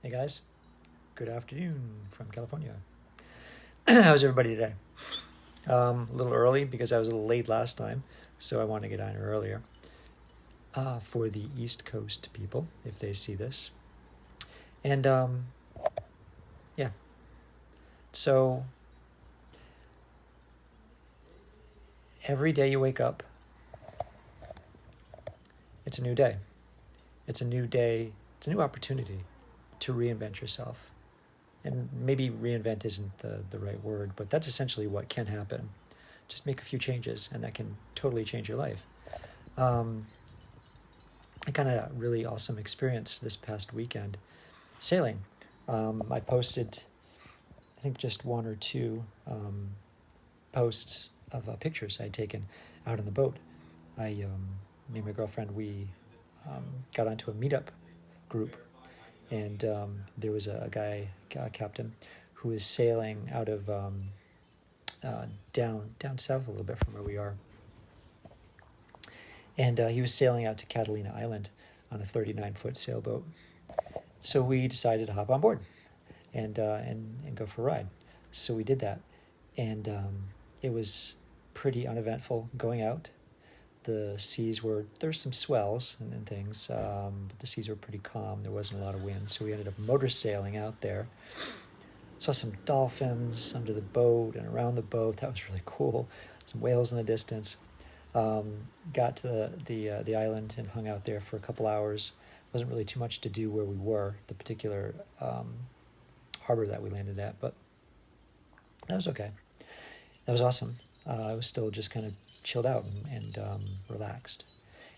Hey guys, good afternoon from California. How's everybody today? A little early because I was a little late last time, so I want to get on earlier. For the East Coast people, if they see this. And yeah, so every day you wake up, it's a new day. It's a new day, it's a new opportunity to reinvent yourself. And maybe reinvent isn't the right word, but that's essentially what can happen. Just make a few changes, and that can totally change your life. I got a really awesome experience this past weekend sailing. I posted, I think, just one or two posts of pictures I'd taken out on the boat. Me and my girlfriend, we got onto a meetup group, and there was a guy, captain, who was sailing out of down south a little bit from where we are. And he was sailing out to Catalina Island on a 39-foot sailboat. So we decided to hop on board and go for a ride. So we did that, and it was pretty uneventful going out. The seas there's some swells and things, but the seas were pretty calm. There wasn't a lot of wind, so we ended up motor sailing out there. Saw some dolphins under the boat and around the boat. That was really cool. Some whales in the distance. Got to the island and hung out there for a couple hours. Wasn't really too much to do where we were, the particular harbor that we landed at, but that was okay. That was awesome. I was still just kind of chilled out and relaxed.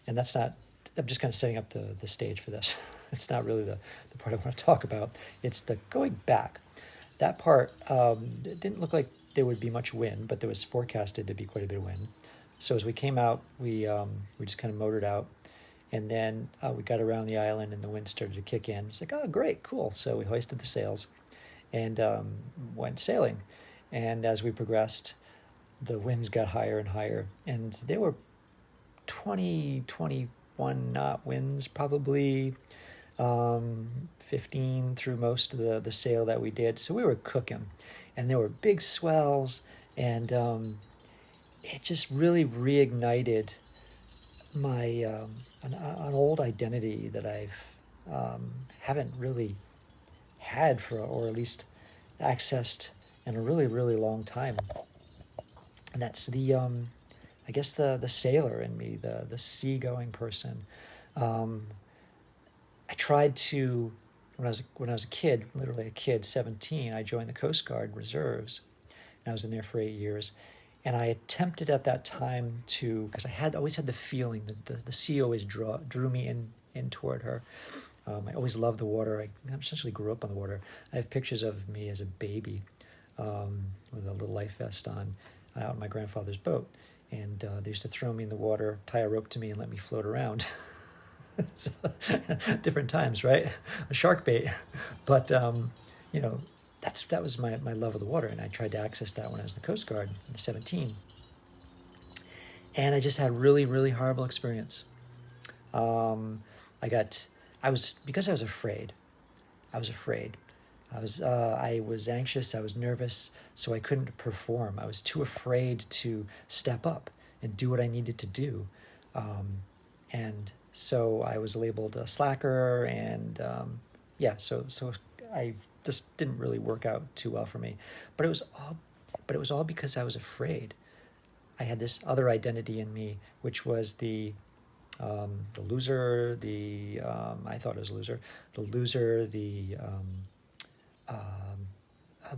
And that's not, I'm just kind of setting up the stage for this. It's not really the part I want to talk about. It's the going back. That part, it didn't look like there would be much wind, but there was forecasted to be quite a bit of wind. So as we came out, we just kind of motored out, and then we got around the island, and the wind started to kick in. It's like, oh, great, cool. So we hoisted the sails and went sailing. And as we progressed, the winds got higher and higher, and there were 20, 21 knot winds, probably 15 through most of the sail that we did. So we were cooking, and there were big swells, and it just really reignited my an old identity that I've haven't really had or at least accessed in a really, really long time. And that's I guess the sailor in me, the seagoing person. I tried to, when I was a kid, literally a kid, 17, I joined the Coast Guard Reserves, and I was in there for 8 years. And I attempted at that time to, because I always had the feeling that the sea always drew me in toward her. I always loved the water. I essentially grew up on the water. I have pictures of me as a baby with a little life vest on out on my grandfather's boat. And they used to throw me in the water, tie a rope to me, and let me float around. So, different times, right? A shark bait. But, that was my love of the water, and I tried to access that when I was in the Coast Guard at 17. And I just had a really, really horrible experience. Because I was afraid. I was anxious, I was nervous, so I couldn't perform. I was too afraid to step up and do what I needed to do. And so I was labeled a slacker, and so I just didn't really work out too well for me. But it was all because I was afraid. I had this other identity in me, which was the loser, I thought I was a loser,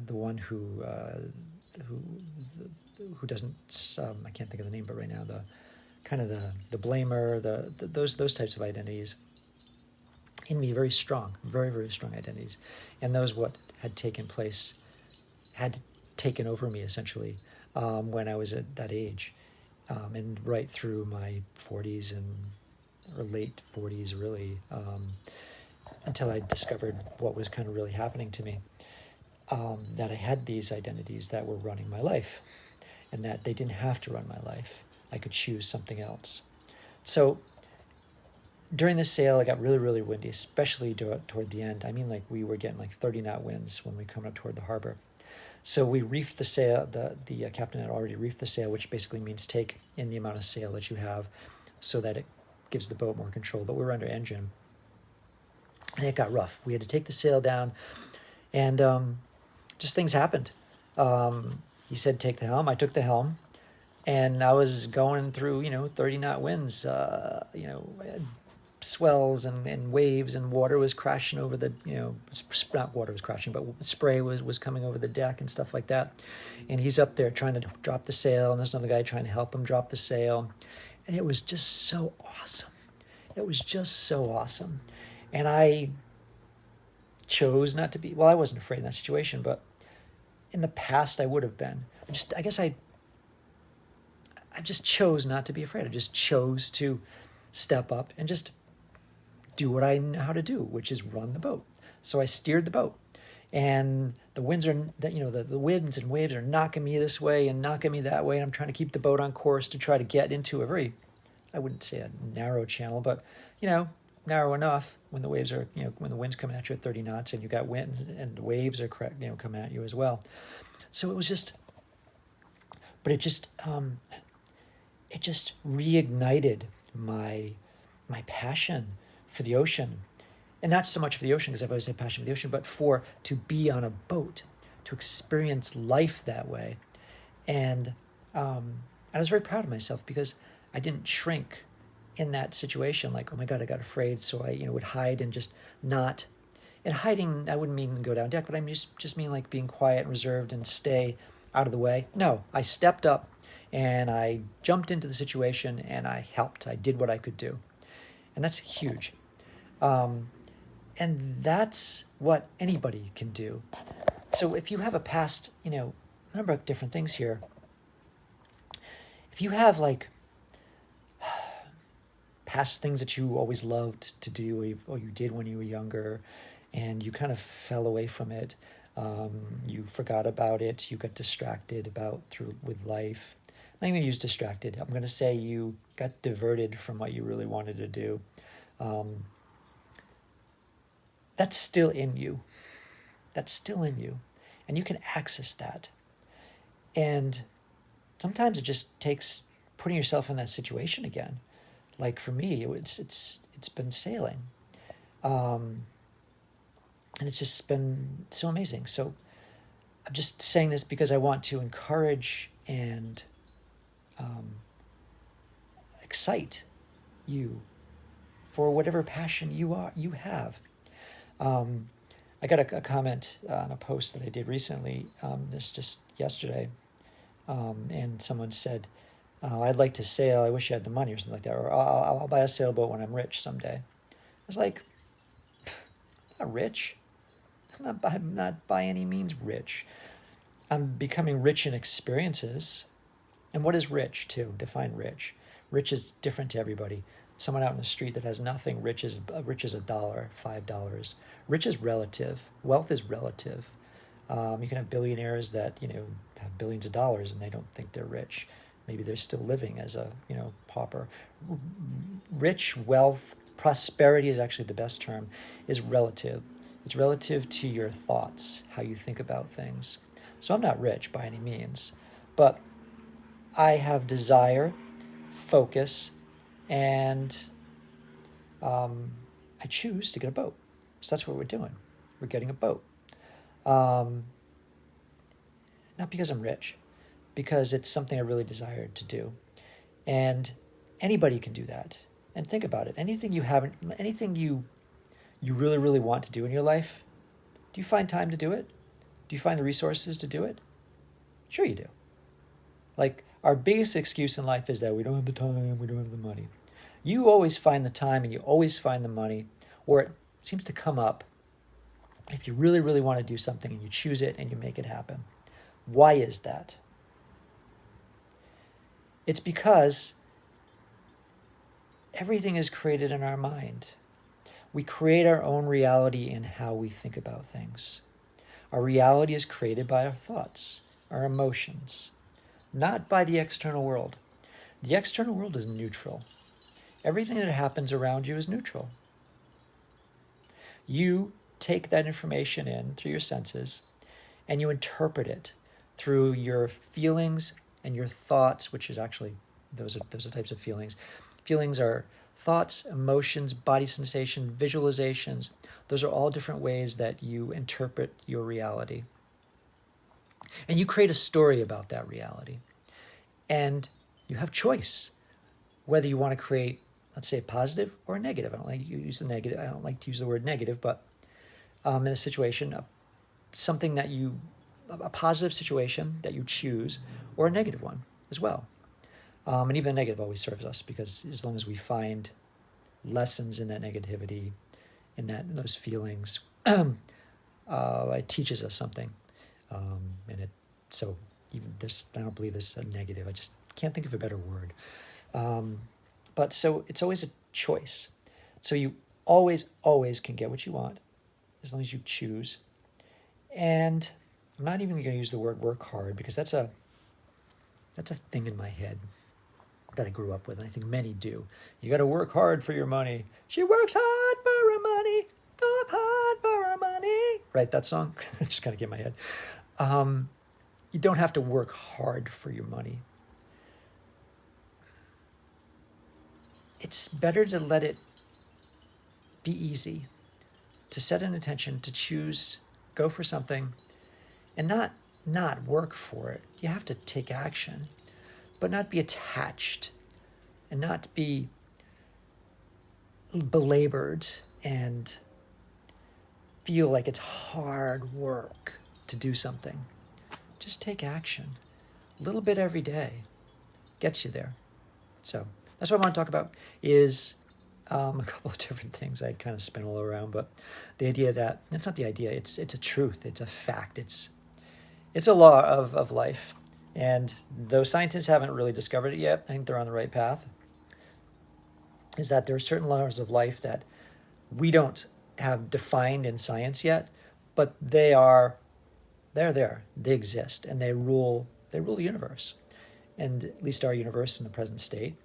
the one who doesn't, I can't think of the name, but right now, the blamer, those types of identities in me, very strong, very, very strong identities. And those what had taken over me, essentially, when I was at that age, and right through my 40s or late 40s, really, until I discovered what was kind of really happening to me, that I had these identities that were running my life, and that they didn't have to run my life. I could choose something else. So during the sail, it got really, really windy, especially toward the end. I mean, like we were getting like 30 knot winds when we come up toward the harbor. So we reefed the sail. The captain had already reefed the sail, which basically means take in the amount of sail that you have so that it gives the boat more control. But we were under engine, and it got rough. We had to take the sail down, and just things happened. He said, take the helm. I took the helm, and I was going through, 30 knot winds, swells and waves, and water was crashing over the, not water was crashing, but spray was coming over the deck and stuff like that. And he's up there trying to drop the sail, and there's another guy trying to help him drop the sail. And it was just so awesome. It was just so awesome. And I chose not to be, well, I wasn't afraid in that situation, but in the past I would have been. I just chose not to be afraid. I just chose to step up and just do what I know how to do, which is run the boat. So I steered the boat, and the winds are, the winds and waves are knocking me this way and knocking me that way, and I'm trying to keep the boat on course to try to get into a very, I wouldn't say a narrow channel, but narrow enough when the waves are, when the wind's coming at you at 30 knots and you got winds and the waves are coming at you as well. So it was just, but it just reignited my passion for the ocean. And not so much for the ocean, because I've always had passion for the ocean, but to be on a boat, to experience life that way. And I was very proud of myself because I didn't shrink in that situation, like, oh my God, I got afraid, so I would hide and just not. And hiding, I wouldn't mean go down deck, but I just mean like being quiet and reserved and stay out of the way. No, I stepped up and I jumped into the situation and I helped. I did what I could do. And that's huge. And that's what anybody can do. So if you have a past, a number of different things here. If you have like past things that you always loved to do or you did when you were younger and you kind of fell away from it, you forgot about it, you got distracted with life. I'm not going to use distracted. I'm going to say you got diverted from what you really wanted to do. That's still in you. That's still in you. And you can access that. And sometimes it just takes putting yourself in that situation again. Like for me, it's been sailing. And it's just been so amazing. So I'm just saying this because I want to encourage and excite you for whatever passion you have. I got a comment on a post that I did recently, this just yesterday, and someone said, I'd like to sail, I wish I had the money or something like that, or I'll buy a sailboat when I'm rich someday. I was like, I'm not rich. I'm not by any means rich. I'm becoming rich in experiences. And what is rich, too? Define rich. Rich is different to everybody. Someone out in the street that has nothing, rich is $1, $5. Rich is relative. Wealth is relative. You can have billionaires that have billions of dollars and they don't think they're rich. Maybe they're still living as a pauper. Rich, wealth, prosperity is actually the best term, is relative. It's relative to your thoughts, how you think about things. So I'm not rich by any means, but I have desire, focus, and I choose to get a boat. So that's what we're doing. We're getting a boat. Not because I'm rich, because it's something I really desired to do. And anybody can do that. And think about it. Anything you really, really want to do in your life, do you find time to do it? Do you find the resources to do it? Sure you do. Like, our biggest excuse in life is that we don't have the time, we don't have the money. You always find the time and you always find the money, or it seems to come up if you really, really want to do something and you choose it and you make it happen. Why is that? It's because everything is created in our mind. We create our own reality in how we think about things. Our reality is created by our thoughts, our emotions, not by the external world. The external world is neutral. Everything that happens around you is neutral. You take that information in through your senses and you interpret it through your feelings and your thoughts, which is actually, those are types of feelings. Feelings are thoughts, emotions, body sensation, visualizations. Those are all different ways that you interpret your reality. And you create a story about that reality. And you have choice whether you want to create, let's say, a positive or a negative. I don't like to use the word negative, but in a situation, something that a positive situation that you choose, or a negative one as well. And even the negative always serves us, because as long as we find lessons in that negativity, in those feelings, it teaches us something. So even this, I don't believe this is a negative. I just can't think of a better word. But so it's always a choice. So you always can get what you want as long as you choose. And I'm not even going to use the word work hard, because that's a thing in my head that I grew up with, and I think many do. You got to work hard for your money. She works hard for her money, work hard for her money. Right, that song? Just kind of get in my head. You don't have to work hard for your money. It's better to let it be easy, to set an intention, to choose, go for something, and not work for it. You have to take action, but not be attached and not be belabored and feel like it's hard work to do something. Just take action. A little bit every day gets you there. So that's what I want to talk about, is a couple of different things I kind of spin all around, but the idea that, it's not the idea, it's a truth, it's a fact, it's a law of life. And though scientists haven't really discovered it yet, I think they're on the right path, is that there are certain laws of life that we don't have defined in science yet, but they're there, they exist, and they rule the universe. And at least our universe in the present state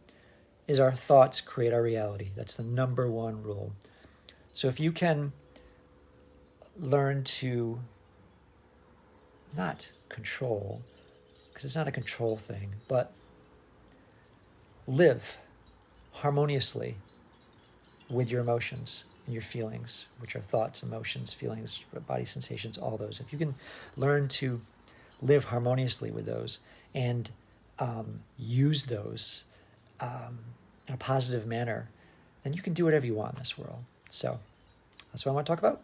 is our thoughts create our reality. That's the number one rule. So if you can learn to not control, because it's not a control thing, but live harmoniously with your emotions and your feelings, which are thoughts, emotions, feelings, body sensations, all those. If you can learn to live harmoniously with those and use those in a positive manner, then you can do whatever you want in this world. So that's what I want to talk about,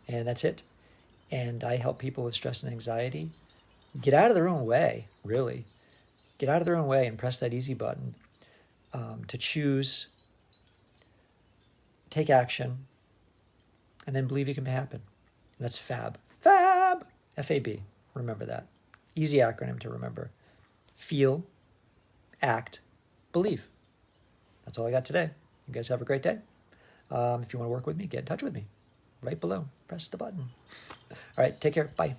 and that's it. And I help people with stress and anxiety get out of their own way, really. Get out of their own way and press that easy button to choose, take action, and then believe it can happen. And that's FAB. FAB! F-A-B. Remember that. Easy acronym to remember. Feel, act, believe. That's all I got today. You guys have a great day. If you want to work with me, get in touch with me. Right below. Press the button. All right, take care. Bye.